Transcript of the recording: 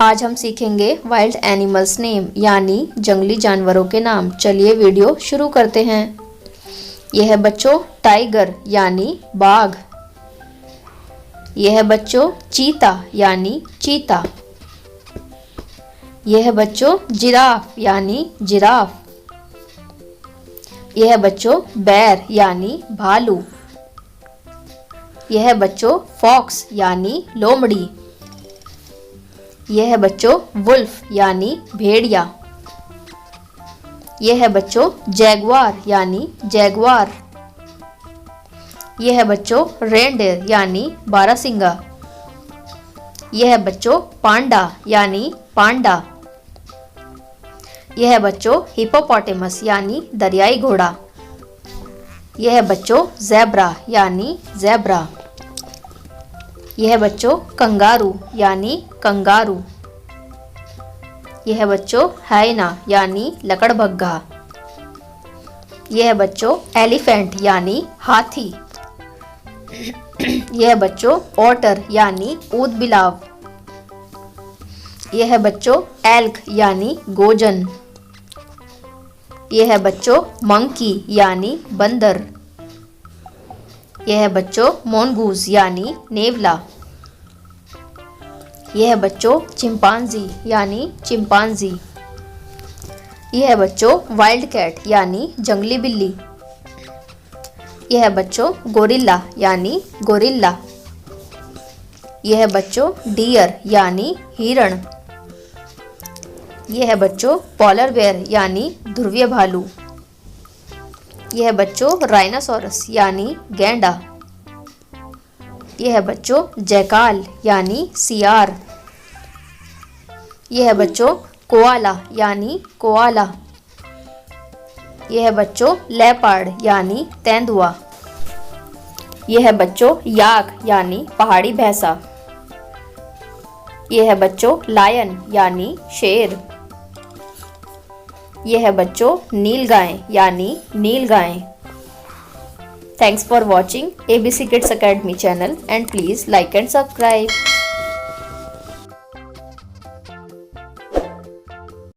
आज हम सीखेंगे वाइल्ड एनिमल्स नेम यानी जंगली जानवरों के नाम। चलिए वीडियो शुरू करते हैं। यह है बच्चों टाइगर यानी बाघ। यह है बच्चों चीता यानी चीता। यह है बच्चों जिराफ यानी जिराफ। यह है बच्चों बैर यानी भालू। यह है बच्चों फॉक्स यानी लोमड़ी। यह है बच्चों वुल्फ यानी भेड़िया। यह है बच्चों जैगुआर यानी जैगुआर। यह है बच्चों रेनडेयर यानी बारहसिंगा। यह है बच्चों पांडा यानी पांडा। यह है बच्चों हिप्पोपोटेमस यानी दरियाई घोड़ा। यह है बच्चों ज़ेब्रा यानी ज़ेब्रा। यह है बच्चों कंगारू यानी कंगारू। यह है बच्चों हाइना यानी लकड़बग्घा। यह है बच्चों एलिफेंट यानी हाथी। यह है बच्चों ऑटर यानी ऊदबिलाव। यह है बच्चों एल्क यानी गोजन। यह है बच्चों मंकी यानी बंदर। यह है बच्चों मोनगूज यानी नेवला। यह है बच्चों चिंपांजी यानी चिंपांजी। यह है बच्चों वाइल्ड कैट यानी जंगली बिल्ली। यह है बच्चों गोरिल्ला यानी गोरिल्ला। यह है बच्चों डियर यानी हिरण। यह है बच्चों पॉलर बेयर यानी ध्रुवीय भालू। यह है बच्चों राइनासोरस यानी गैंडा। यह है बच्चों जैकाल यानी सियार। यह है बच्चों कोआला यानी कोआला। यह है बच्चों लेपर्ड यानी तेंदुआ। यह है बच्चों याक यानी पहाड़ी भैंसा। यह है बच्चों लायन यानी शेर। यह है बच्चों नीलगाय यानी नीलगाय। Thanks for watching ABC Kids Academy channel and please like and subscribe.